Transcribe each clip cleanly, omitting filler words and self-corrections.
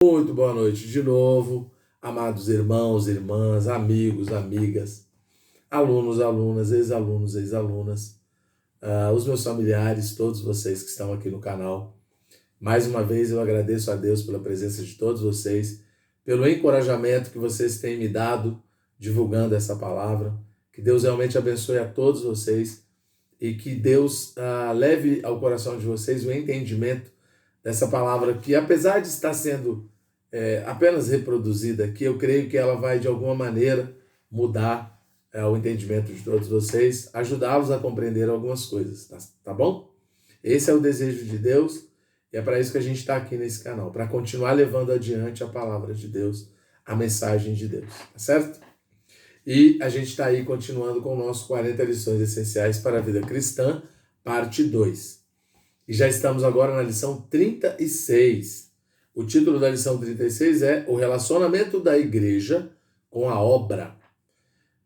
Muito boa noite de novo, amados irmãos, irmãs, amigos, amigas, alunos, alunas, ex-alunos, ex-alunas, os meus familiares, todos vocês que estão aqui no canal. Mais uma vez eu agradeço a Deus pela presença de todos vocês, pelo encorajamento que vocês têm me dado divulgando essa palavra. Que Deus realmente abençoe a todos vocês e que Deus leve ao coração de vocês o entendimento dessa palavra que, apesar de estar sendo apenas reproduzida aqui, eu creio que ela vai de alguma maneira mudar o entendimento de todos vocês, ajudá-los a compreender algumas coisas, tá bom? Esse é o desejo de Deus e é para isso que a gente está aqui nesse canal, para continuar levando adiante a palavra de Deus, a mensagem de Deus, tá certo? E a gente está aí continuando com o nosso 40 lições essenciais para a vida cristã, parte 2. E já estamos agora na lição 36. O título da lição 36 é O Relacionamento da Igreja com a Obra.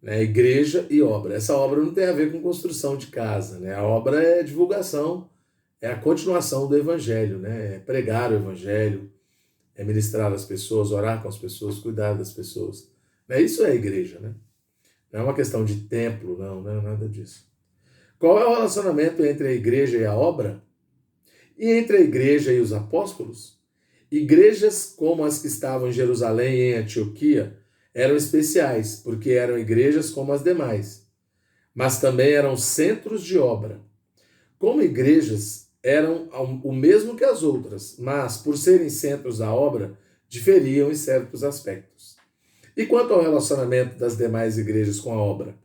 Igreja e obra. Essa obra não tem a ver com construção de casa. A obra é divulgação, é a continuação do Evangelho. É pregar o Evangelho, é ministrar as pessoas, orar com as pessoas, cuidar das pessoas. Isso é a igreja. Não é uma questão de templo, não é nada disso. Qual é o relacionamento entre a igreja e a obra? E entre a igreja e os apóstolos? Igrejas como as que estavam em Jerusalém e em Antioquia eram especiais, porque eram igrejas como as demais, mas também eram centros de obra. Como igrejas eram o mesmo que as outras, mas por serem centros da obra, diferiam em certos aspectos. E quanto ao relacionamento das demais igrejas com a obra?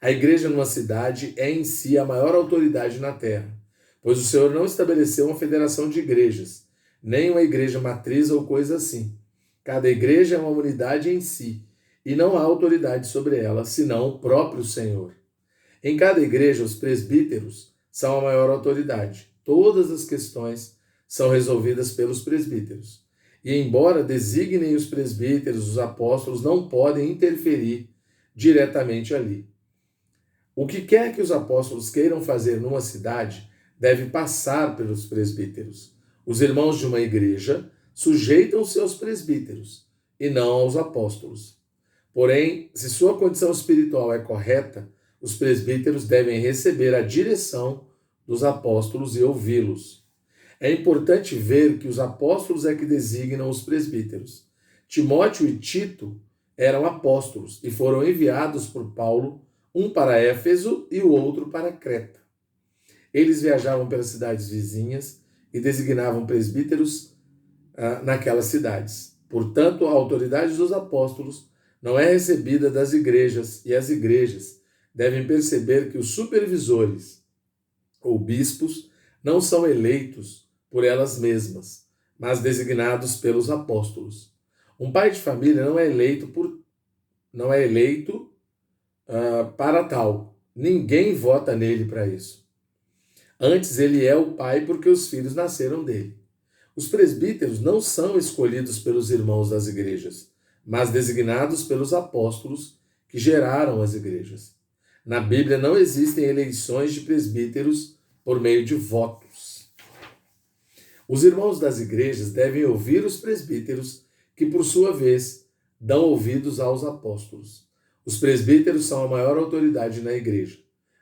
A igreja numa cidade é em si a maior autoridade na terra, pois o Senhor não estabeleceu uma federação de igrejas, nem uma igreja matriz ou coisa assim. Cada igreja é uma unidade em si, e não há autoridade sobre ela, senão o próprio Senhor. Em cada igreja, os presbíteros são a maior autoridade. Todas as questões são resolvidas pelos presbíteros. E embora designem os presbíteros, os apóstolos não podem interferir diretamente ali. O que quer que os apóstolos queiram fazer numa cidade deve passar pelos presbíteros. Os irmãos de uma igreja sujeitam-se aos presbíteros e não aos apóstolos. Porém, se sua condição espiritual é correta, os presbíteros devem receber a direção dos apóstolos e ouvi-los. É importante ver que os apóstolos é que designam os presbíteros. Timóteo e Tito eram apóstolos e foram enviados por Paulo, um para Éfeso e o outro para Creta. Eles viajavam pelas cidades vizinhas e designavam presbíteros naquelas cidades. Portanto, a autoridade dos apóstolos não é recebida das igrejas, e as igrejas devem perceber que os supervisores ou bispos não são eleitos por elas mesmas, mas designados pelos apóstolos. Um pai de família não é eleito para tal. Ninguém vota nele para isso. Antes, ele é o pai porque os filhos nasceram dele. Os presbíteros não são escolhidos pelos irmãos das igrejas, mas designados pelos apóstolos que geraram as igrejas. Na Bíblia não existem eleições de presbíteros por meio de votos. Os irmãos das igrejas devem ouvir os presbíteros, que por sua vez dão ouvidos aos apóstolos. Os presbíteros são a maior autoridade na igreja,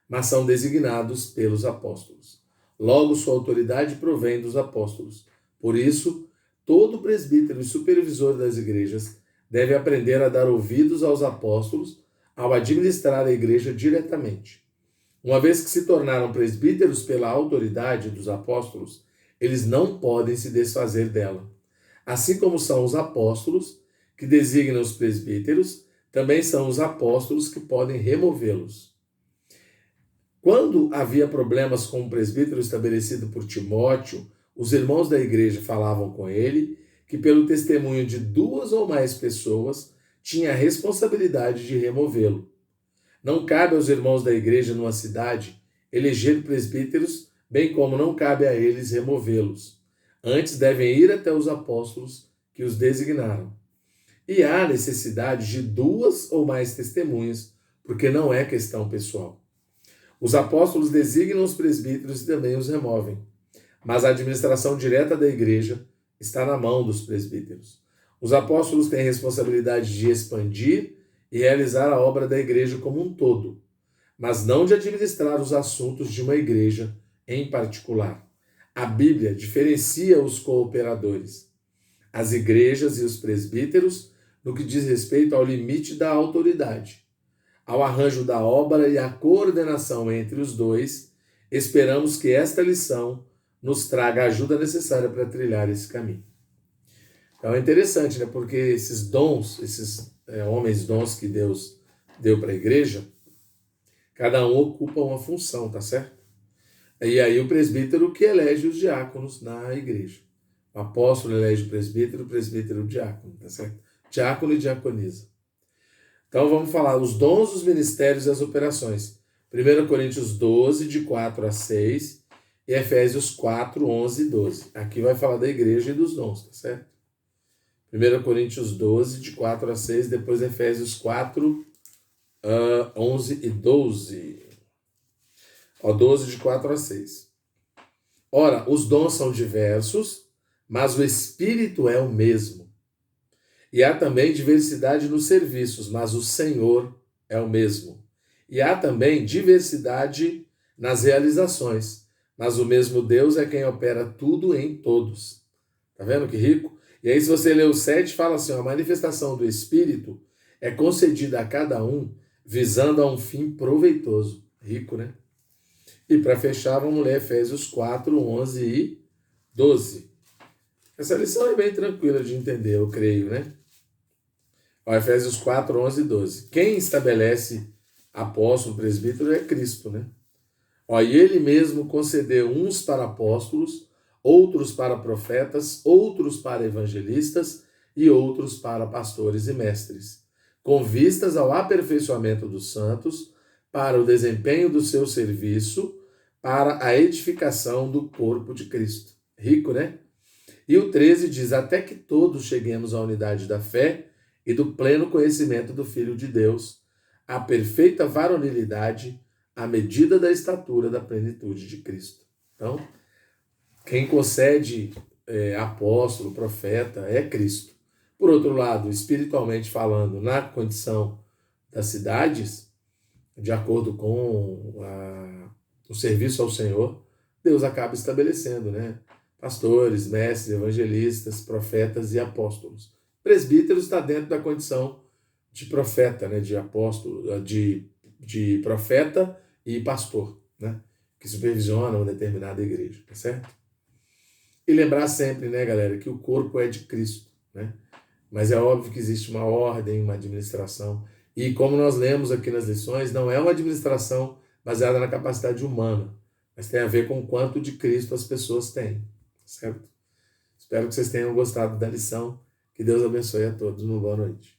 mas são designados pelos apóstolos. Logo, sua autoridade provém dos apóstolos. Por isso, todo presbítero e supervisor das igrejas deve aprender a dar ouvidos aos apóstolos ao administrar a igreja diretamente. Uma vez que se tornaram presbíteros pela autoridade dos apóstolos, eles não podem se desfazer dela. Assim como são os apóstolos que designam os presbíteros, também são os apóstolos que podem removê-los. Quando havia problemas com um presbítero estabelecido por Timóteo, os irmãos da igreja falavam com ele que, pelo testemunho de 2 ou mais pessoas, tinha a responsabilidade de removê-lo. Não cabe aos irmãos da igreja numa cidade eleger presbíteros, bem como não cabe a eles removê-los. Antes devem ir até os apóstolos que os designaram. E há necessidade de 2 ou mais testemunhas, porque não é questão pessoal. Os apóstolos designam os presbíteros e também os removem. Mas a administração direta da igreja está na mão dos presbíteros. Os apóstolos têm a responsabilidade de expandir e realizar a obra da igreja como um todo, mas não de administrar os assuntos de uma igreja em particular. A Bíblia diferencia os cooperadores, as igrejas e os presbíteros, no que diz respeito ao limite da autoridade. Ao arranjo da obra e à coordenação entre os dois, esperamos que esta lição nos traga a ajuda necessária para trilhar esse caminho. Então é interessante, né? Porque esses dons, esses homens dons que Deus deu para a igreja, cada um ocupa uma função, tá certo? E aí o presbítero que elege os diáconos na igreja. O apóstolo elege o presbítero o diácono, tá certo? Diácono e diaconisa. Então vamos falar os dons, os ministérios e as operações. 1 Coríntios 12, de 4 a 6, e Efésios 4, 11 e 12. Aqui vai falar da igreja e dos dons, tá certo? 1 Coríntios 12, de 4 a 6, depois Efésios 4, 11 e 12. 12, de 4 a 6. Ora, os dons são diversos, mas o Espírito é o mesmo. E há também diversidade nos serviços, mas o Senhor é o mesmo. E há também diversidade nas realizações, mas o mesmo Deus é quem opera tudo em todos. Tá vendo que rico? E aí, se você ler o 7, fala assim, a manifestação do Espírito é concedida a cada um, visando a um fim proveitoso. Rico, né? E para fechar, vamos ler Efésios 4, 11 e 12. Essa lição é bem tranquila de entender, eu creio, né? Efésios 4, 11 e 12. Quem estabelece apóstolo, presbítero é Cristo, né? E ele mesmo concedeu uns para apóstolos, outros para profetas, outros para evangelistas e outros para pastores e mestres, com vistas ao aperfeiçoamento dos santos, para o desempenho do seu serviço, para a edificação do corpo de Cristo. Rico, né? E o 13 diz, até que todos cheguemos à unidade da fé e do pleno conhecimento do Filho de Deus, à perfeita varonilidade, à medida da estatura da plenitude de Cristo. Então, quem concede apóstolo, profeta, é Cristo. Por outro lado, espiritualmente falando, na condição das cidades, de acordo com o serviço ao Senhor, Deus acaba estabelecendo, né? Pastores, mestres, evangelistas, profetas e apóstolos. Presbítero está dentro da condição de profeta, né? De apóstolo, de profeta e pastor, né? Que supervisiona uma determinada igreja, tá certo? E lembrar sempre, né, galera, que o corpo é de Cristo, né? Mas é óbvio que existe uma ordem, uma administração. E como nós lemos aqui nas lições, não é uma administração baseada na capacidade humana, mas tem a ver com o quanto de Cristo as pessoas têm, certo? Espero que vocês tenham gostado da lição. Que Deus abençoe a todos. Uma boa noite.